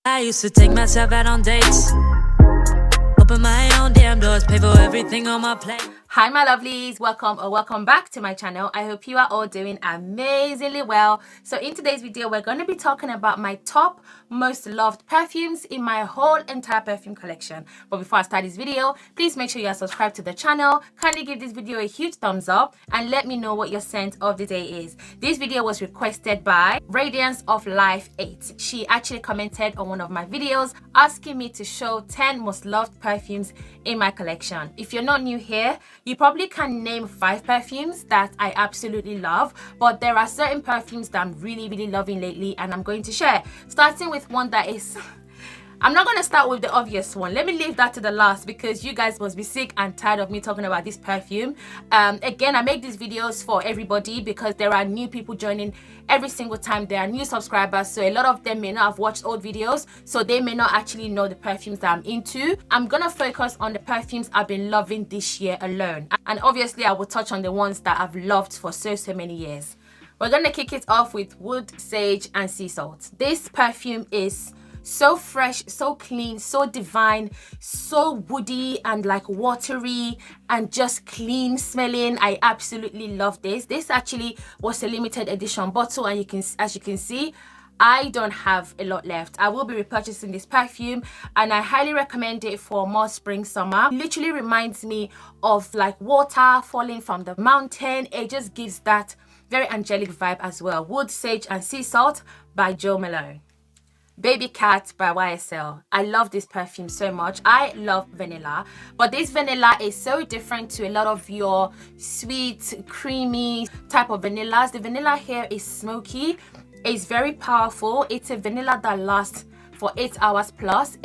I used to take myself out on dates, open my own damn doors, pay for everything on my plate. Hi my lovelies, welcome back to my channel. I hope you are all doing amazingly well. So in today's video we're going to be talking about my top most loved perfumes in my whole entire perfume collection. But before I start this video, please make sure you are subscribed to the channel. Kindly give this video a huge thumbs up and let me know what your scent of the day is. This video was requested by Radiance of Life 8. She actually commented on one of my videos asking me to show 10 most loved perfumes in my collection. If you're not new here, you probably can name 5 perfumes that I absolutely love, but there are certain perfumes that I'm really loving lately and I'm going to share. Starting with one that is... I'm not going to start with the obvious one. Let me leave that to the last because you guys must be sick and tired of me talking about this perfume. Again, I make these videos for everybody because there are new people joining every single time. There are new subscribers, so a lot of them may not have watched old videos, so they may not actually know the perfumes that I'm into. I'm going to focus on the perfumes I've been loving this year alone. And obviously, I will touch on the ones that I've loved for so many years. We're going to kick it off with Wood, Sage and Sea Salt. This perfume is so fresh, so clean, so divine, so woody and like watery and just clean smelling. I absolutely love this. This actually was a limited edition bottle and as you can see, I don't have a lot left. I will be repurchasing this perfume and I highly recommend it for more spring summer. It literally reminds me of like water falling from the mountain. It just gives that very angelic vibe as well. Wood, Sage and Sea Salt by Jo Malone. Baby Cat by YSL. I love this perfume so much. I love vanilla, but this vanilla is so different to a lot of your sweet, creamy type of vanillas. The vanilla here is smoky. It's very powerful. It's a vanilla that lasts for 8 hours plus.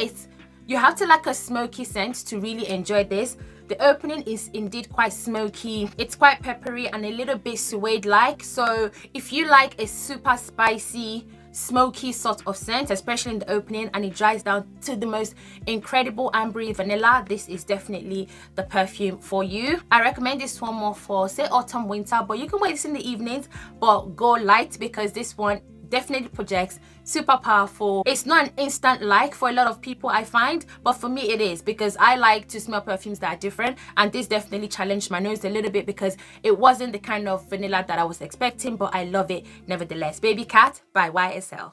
You have to like a smoky scent to really enjoy this. The opening is indeed quite smoky. It's quite peppery and a little bit suede-like. So if you like a super spicy, smoky sort of scent, especially in the opening, and it dries down to the most incredible ambery vanilla, this is definitely the perfume for you. I recommend this one more for say autumn, winter, but you can wear this in the evenings, but go light because this one definitely projects super powerful. It's not an instant like for a lot of people, I find, but for me it is because I like to smell perfumes that are different, and this definitely challenged my nose a little bit because it wasn't the kind of vanilla that I was expecting, but I love it nevertheless. Baby Cat by YSL.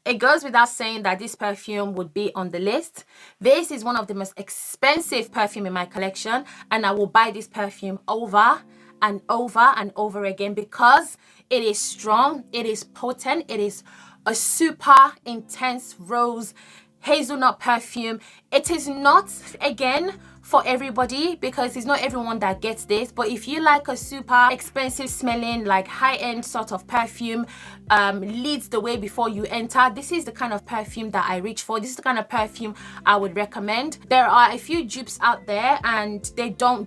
It goes without saying that this perfume would be on the list. This is one of the most expensive perfume in my collection and I will buy this perfume over and over again because it is strong, it is potent, it is a super intense rose hazelnut perfume. It is not, again, for everybody because it's not everyone that gets this, but if you like a super expensive smelling like high-end sort of perfume, leads the way before you enter, this is the kind of perfume that I reach for. This is the kind of perfume I would recommend. There are a few dupes out there and they do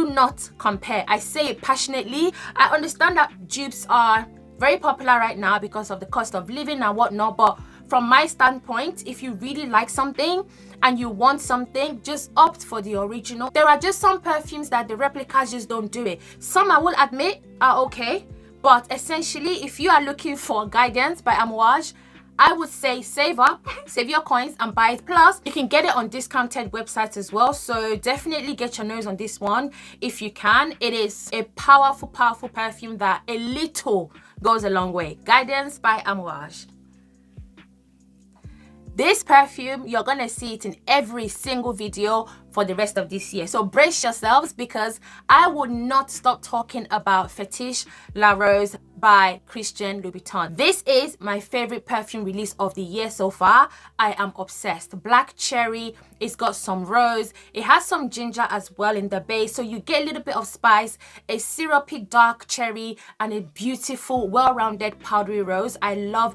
not compare. I say it passionately. I understand that dupes are very popular right now because of the cost of living and whatnot, but from my standpoint, if you really like something and you want something, just opt for the original. There are just some perfumes that the replicas just don't do it. Some, I will admit, are okay, but essentially if you are looking for guidance by Amouage, I would say save up, save your coins and buy it. Plus, you can get it on discounted websites as well. So definitely get your nose on this one if you can. It is a powerful perfume that a little goes a long way. Guidance by Amouage. This perfume, you're gonna see it in every single video for the rest of this year. So brace yourselves because I would not stop talking about Fetiche La Rose by Christian Louboutin. This is my favorite perfume release of the year so far. I am obsessed. Black cherry, it's got some rose, it has some ginger as well in the base, so you get a little bit of spice, a syrupy dark cherry and a beautiful well-rounded powdery rose. I love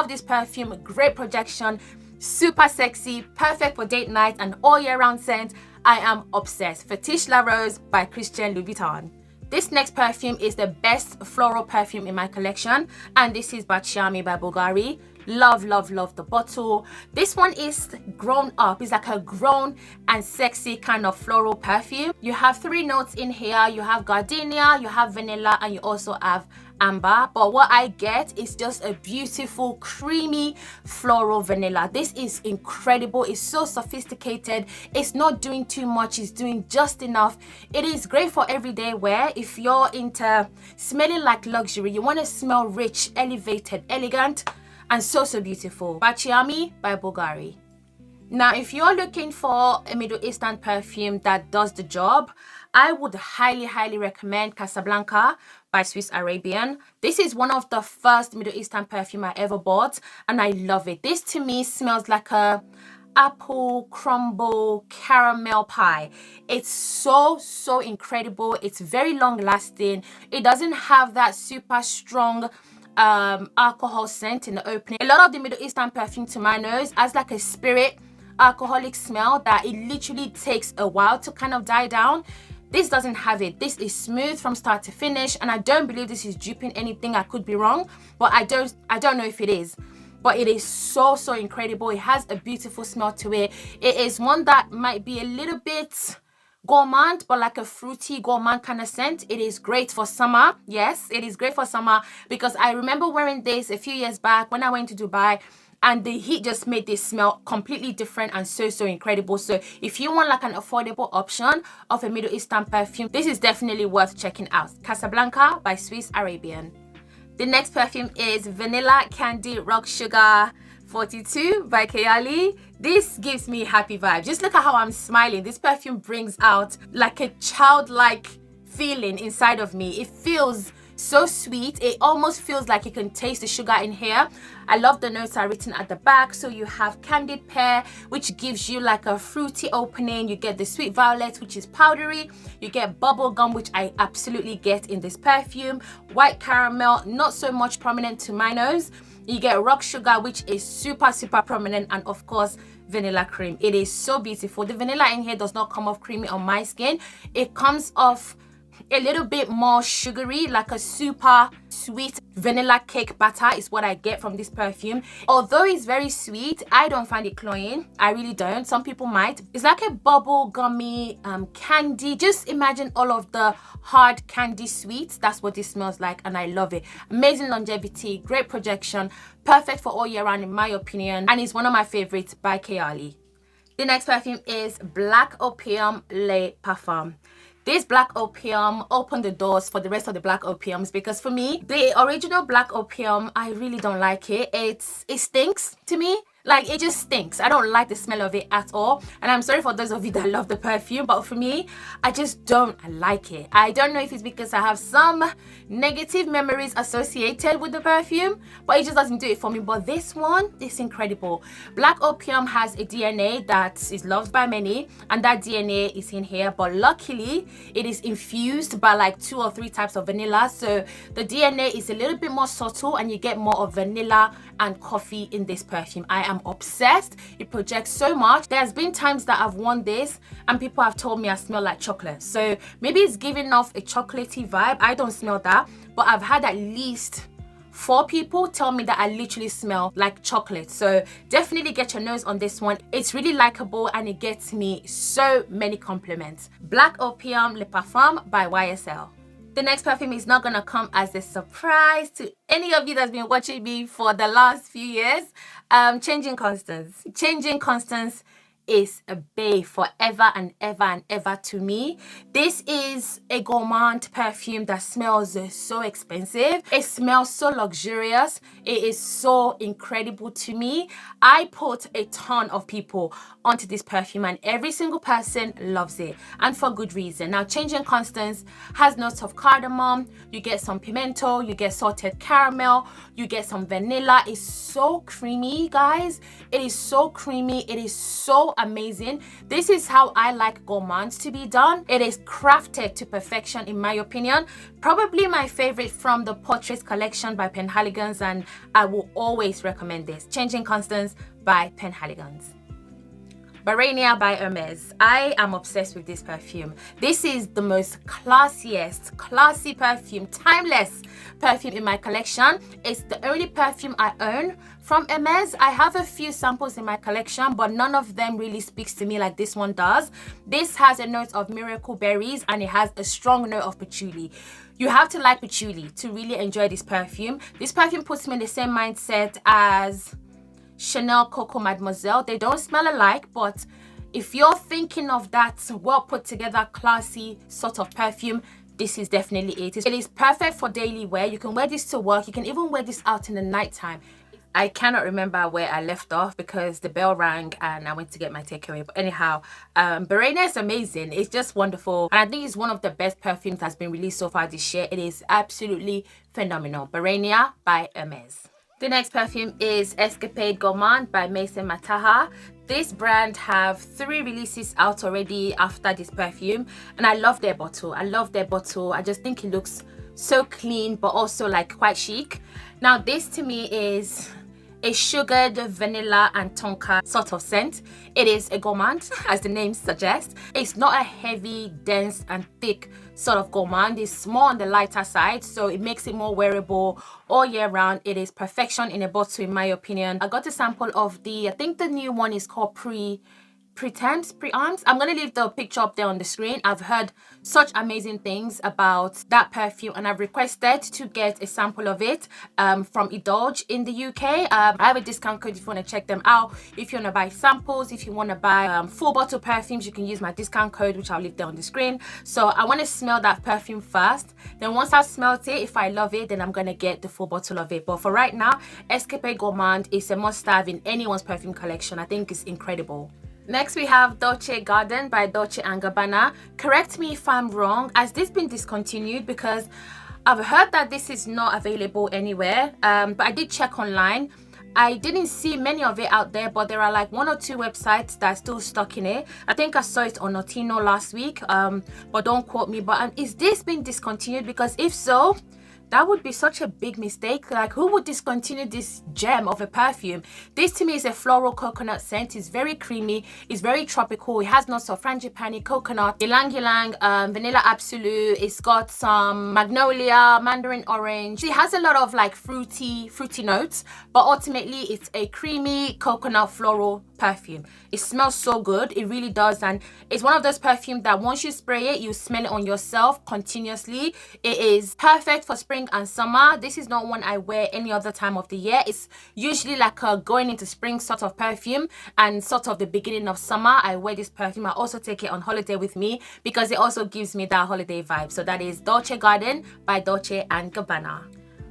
this perfume. Great projection, super sexy, perfect for date night and all year round scent. I am obsessed. Fetiche La Rose by Christian Louboutin. This next perfume is the best floral perfume in my collection, and this is Baciami by BVLGARI. Love the bottle. This one is grown up. It's like a grown and sexy kind of floral perfume. You have 3 notes in here. You have gardenia, you have vanilla, and you also have amber, but what I get is just a beautiful creamy floral vanilla. This is incredible. It's so sophisticated. It's not doing too much, it's doing just enough. It is great for everyday wear. If you're into smelling like luxury, you want to smell rich, elevated, elegant, and so beautiful. Baciami by BVLGARI. Now, if you're looking for a Middle Eastern perfume that does the job, I would highly recommend Casablanca by Swiss Arabian. This is one of the first Middle Eastern perfume I ever bought, and I love it. This to me smells like a apple crumble caramel pie. It's so incredible. It's very long lasting. It doesn't have that super strong alcohol scent in the opening. A lot of the Middle Eastern perfume, to my nose, has like a spirit alcoholic smell that it literally takes a while to kind of die down. This doesn't have it. This is smooth from start to finish, and I don't believe this is duping anything. I could be wrong, but I don't know if it is. But it is so incredible. It has a beautiful smell to it. It is one that might be a little bit gourmand, but like a fruity gourmand kind of scent. It is great for summer. Yes, it is great for summer, because I remember wearing this a few years back when I went to Dubai, and the heat just made this smell completely different and so incredible. So if you want like an affordable option of a Middle Eastern perfume, this is definitely worth checking out. Casablanca by Swiss Arabian. The next perfume is Vanilla Candy Rock Sugar 42 by Kayali. This gives me happy vibes. Just look at how I'm smiling. This perfume brings out like a childlike feeling inside of me. It feels so sweet. It almost feels like you can taste the sugar in here. I love the notes are written at the back. So you have candied pear, which gives you like a fruity opening. You get the sweet violet, which is powdery. You get bubble gum, which I absolutely get in this perfume. White caramel, not so much prominent to my nose. You get rock sugar, which is super prominent, and of course vanilla cream. It is so beautiful. The vanilla in here does not come off creamy on my skin. It comes off a little bit more sugary, like a super sweet vanilla cake batter is what I get from this perfume. Although it's very sweet, I don't find it cloying. I really don't. Some people might. It's like a bubble gummy candy. Just imagine all of the hard candy sweets. That's what this smells like, and I love it. Amazing longevity, great projection, perfect for all year round in my opinion, and it's one of my favorites by Kayali. The next perfume is Black Opium Les Parfums. This Black Opium opened the doors for the rest of the Black Opiums, because for me, the original Black Opium, I really don't like it. It stinks to me. Like, it just stinks. I don't like the smell of it at all. And I'm sorry for those of you that love the perfume, but for me, I just don't like it. I don't know if it's because I have some negative memories associated with the perfume, but it just doesn't do it for me. But this one is incredible. Black Opium has a DNA that is loved by many, and that DNA is in here. But luckily, it is infused by like 2 or 3 types of vanilla. So the DNA is a little bit more subtle, and you get more of vanilla and coffee in this perfume. I am obsessed. It projects so much. There's been times that I've worn this and people have told me I smell like chocolate. So maybe it's giving off a chocolatey vibe. I don't smell that, but I've had at least 4 people tell me that I literally smell like chocolate. So definitely get your nose on this one. It's really likable and it gets me so many compliments. Black Opium Les Parfums by YSL. The next perfume is not going to come as a surprise to any of you that's been watching me for the last few years. Changing Constance. Changing Constance is a bae forever and ever to me. This is a gourmand perfume that smells so expensive. It smells so luxurious. It is so incredible to me. I put a ton of people onto this perfume and every single person loves it, and for good reason. Now, Changing Constance has notes of cardamom, you get some pimento, you get salted caramel, you get some vanilla. It's so creamy, guys. It is so creamy. It is so amazing. This is how I like gourmands to be done. It is crafted to perfection in my opinion. Probably my favorite from the Portraits collection by Penhaligon, and I will always recommend this. Changing Constance by Penhaligon. Barania by Hermes. I am obsessed with this perfume. This is the most classy perfume, timeless perfume in my collection. It's the only perfume I own from Hermes. I have a few samples in my collection, but none of them really speaks to me like this one does. This has a note of miracle berries and it has a strong note of patchouli. You have to like patchouli to really enjoy this perfume. This perfume puts me in the same mindset as Chanel Coco Mademoiselle. They don't smell alike, but if you're thinking of that well put together, classy sort of perfume, this is definitely it. It is perfect for daily wear. You can wear this to work. You can even wear this out in the nighttime. I cannot remember where I left off because the bell rang and I went to get my takeaway. But anyhow, Barenia is amazing. It's just wonderful. And I think it's one of the best perfumes that's been released so far this year. It is absolutely phenomenal. Barenia by Hermes. The next perfume is Escapade Gourmand by Maison Mataha. This brand have 3 releases out already after this perfume. And I love their bottle. I love their bottle. I just think it looks so clean, but also like quite chic. Now this to me is a sugared vanilla and tonka sort of scent. It is a gourmand, as the name suggests. It's not a heavy, dense and thick sort of gourmand. It's more on the lighter side, so it makes it more wearable all year round. It is perfection in a bottle, in my opinion. I got a sample of I think the new one is called Pre-Arms. I'm gonna leave the picture up there on the screen. I've heard such amazing things about that perfume and I've requested to get a sample of it from Indulge in the UK. I have a discount code if you want to check them out. If you want to buy samples, if you want to buy full bottle perfumes, you can use my discount code, which I'll leave there on the screen. So I want to smell that perfume first, then once I've smelled it, if I love it, then I'm gonna get the full bottle of it. But for right now, Escapade Gourmand is a must-have in anyone's perfume collection. I think it's incredible. Next we have Dolce Garden by Dolce & Gabbana. Correct me if I'm wrong, has this been discontinued? Because I've heard that this is not available anywhere, but I did check online. I didn't see many of it out there, but there are like 1 or 2 websites that are still stuck in it. I think I saw it on Notino last week, but don't quote me. But is this been discontinued? Because if so, that would be such a big mistake. Like, who would discontinue this gem of a perfume? This to me is a floral coconut scent. It's very creamy. It's very tropical. It has notes of frangipani, coconut, ylang ylang, vanilla absolute. It's got some magnolia, mandarin orange. It has a lot of like fruity notes, but ultimately it's a creamy coconut floral perfume. It smells so good. It really does. And it's one of those perfumes that once you spray it, you smell it on yourself continuously. It is perfect for spring and summer. This is not one I wear any other time of the year. It's usually like a going into spring sort of perfume, and sort of the beginning of summer I wear this perfume. I also take it on holiday with me because it also gives me that holiday vibe. So that is Dolce Garden by Dolce & Gabbana.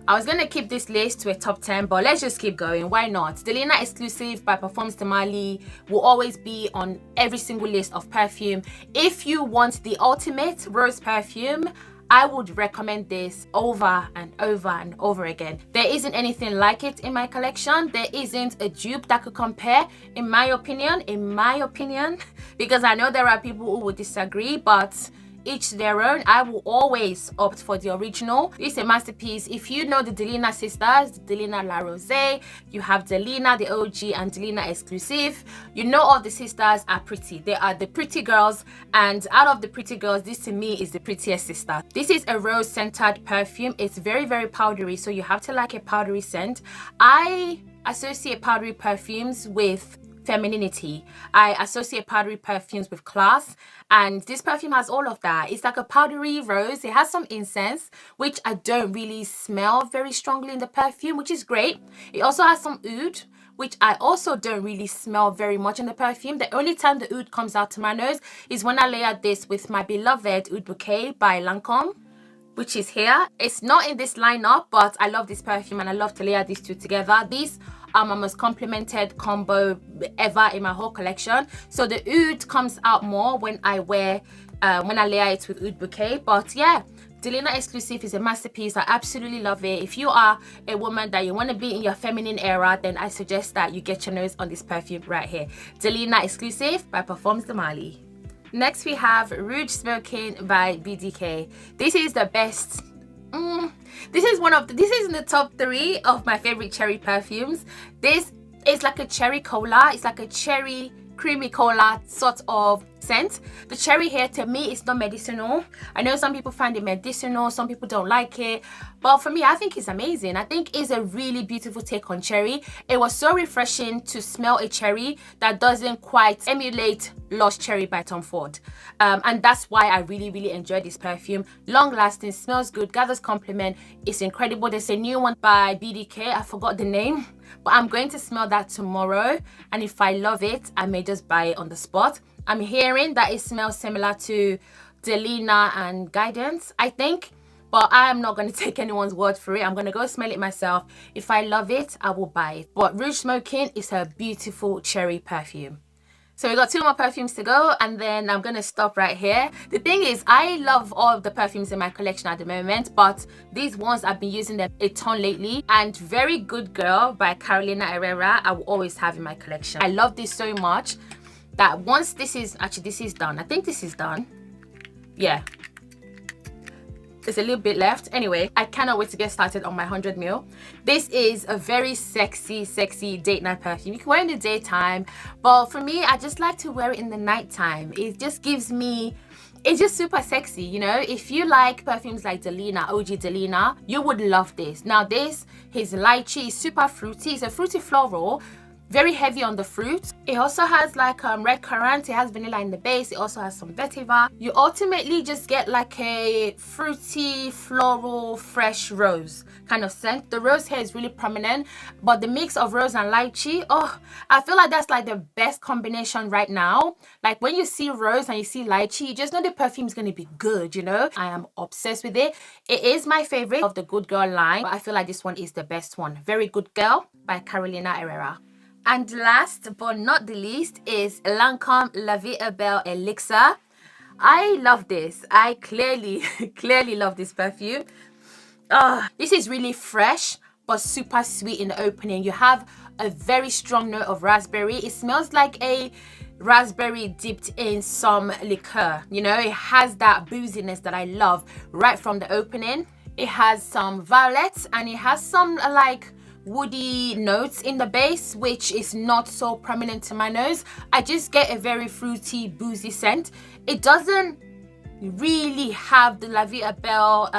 I was gonna keep this list to a top 10, but let's just keep going. Why not? Delina Exclusive by Parfums de Marly will always be on every single list of perfume. If you want the ultimate rose perfume, I would recommend this over and over and over again. There isn't anything like it in my collection. There isn't a dupe that could compare, in my opinion, because I know there are people who would disagree, but each their own. I will always opt for the original. It's a masterpiece. If you know the Delina sisters, Delina La Rose, you have Delina the OG and Delina Exclusive, you know all the sisters are pretty. They are the pretty girls, and out of the pretty girls, this to me is the prettiest sister. This is a rose scented perfume. It's very, very powdery, so you have to like a powdery scent. I associate powdery perfumes with femininity. I associate powdery perfumes with class, and this perfume has all of that. It's like a powdery rose. It has some incense, which I don't really smell very strongly in the perfume, which is great. It also has some oud, which I also don't really smell very much in the perfume. The only time the oud comes out to my nose is when I layer this with my beloved Oud Bouquet by Lancome, which is here. It's not in this lineup, but I love this perfume and I love to layer these two together. These are my most complimented combo ever in my whole collection. So the oud comes out more when I layer it with Oud Bouquet. But yeah, Delina Exclusive is a masterpiece. I absolutely love it. If you are a woman that you want to be in your feminine era, then I suggest that you get your nose on this perfume right here. Delina Exclusive by Parfums de Marly. Next we have Rouge Smoking by BDK. This is the best. This is in the top 3 of my favorite cherry perfumes. This is like a cherry cola. It's like a cherry creamy cola sort of scent. The cherry here to me is not medicinal. I know some people find it medicinal, some people don't like it, but for me I think it's amazing. I think it's a really beautiful take on cherry. It was so refreshing to smell a cherry that doesn't quite emulate Lost Cherry by Tom Ford, and that's why I really enjoyed this perfume. Long lasting, smells good, gathers compliment. It's incredible. There's a new one by BDK, I forgot the name, but I'm going to smell that tomorrow, and if I love it I may just buy it on the spot. I'm hearing that it smells similar to Delina and Guidance, I think, but I'm not going to take anyone's word for it. I'm going to go smell it myself. If I love it, I will buy it. But Rouge Smoking is a beautiful cherry perfume. So we got 2 more perfumes to go, and then I'm going to stop right here. The thing is, I love all of the perfumes in my collection at the moment, but these ones I've been using them a ton lately. And Very Good Girl by Carolina Herrera I will always have in my collection. I love this so much that once this is done, I think this is done, yeah, there's a little bit left. Anyway, I cannot wait to get started on my 100ml. This is a very sexy date night perfume. You can wear it in the daytime, but for me I just like to wear it in the nighttime. It just gives me, it's just super sexy, you know. If you like perfumes like Delina, OG Delina, you would love this. Now this is lychee, it's super fruity, it's a fruity floral, very heavy on the fruit. It also has like red currant, it has vanilla in the base, it also has some vetiver. You ultimately just get like a fruity, floral, fresh rose kind of scent. The rose here is really prominent, but the mix of rose and lychee, oh, I feel like that's like the best combination right now. Like when you see rose and you see lychee, you just know the perfume is going to be good, you know. I am obsessed with it. It is my favorite of the Good Girl line, but I feel like this one is the best one. Very Good Girl by Carolina Herrera. And last but not the least is Lancome La Vie Est Belle Elixir. I love this. I clearly love this perfume. This is really fresh but super sweet in the opening. You have a very strong note of raspberry. It smells like a raspberry dipped in some liqueur. You know, it has that booziness that I love right from the opening. It has some violets and it has some like woody notes in the base, which is not so prominent to my nose. I just get a very fruity, boozy scent. It doesn't really have the La Vie Est Belle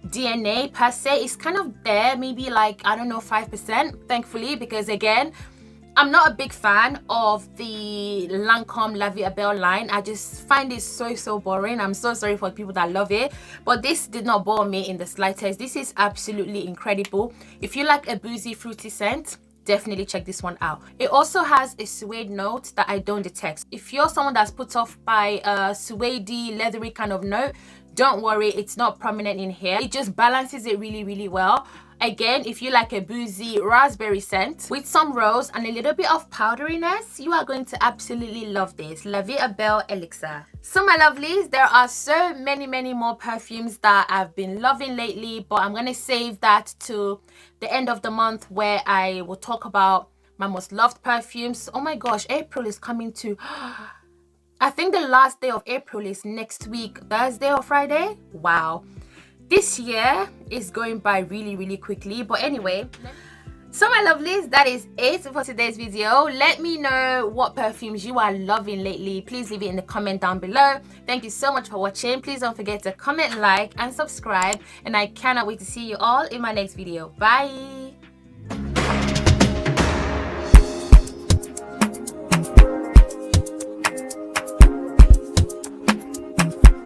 DNA per se. It's kind of there, maybe like, I don't know, 5%, thankfully, because again, I'm not a big fan of the Lancome La Vie Est Belle line. I just find it so boring. I'm so sorry for people that love it, but this did not bore me in the slightest. This is absolutely incredible. If you like a boozy, fruity scent, definitely check this one out. It also has a suede note that I don't detect. If you're someone that's put off by a suede, leathery kind of note, don't worry, it's not prominent in here. It just balances it really well. Again, if you like a boozy raspberry scent with some rose and a little bit of powderiness, you are going to absolutely love this. La Vie Est Belle Elixir. So my lovelies, there are so many more perfumes that I've been loving lately, but I'm going to save that to the end of the month where I will talk about my most loved perfumes. Oh my gosh, April is coming to... I think the last day of April is next week, Thursday or Friday. Wow. This year is going by really quickly, but anyway, so my lovelies, that is it for today's video. Let me know what perfumes you are loving lately. Please leave it in the comment down below. Thank you so much for watching. Please don't forget to comment, like and subscribe, and I cannot wait to see you all in my next video. Bye.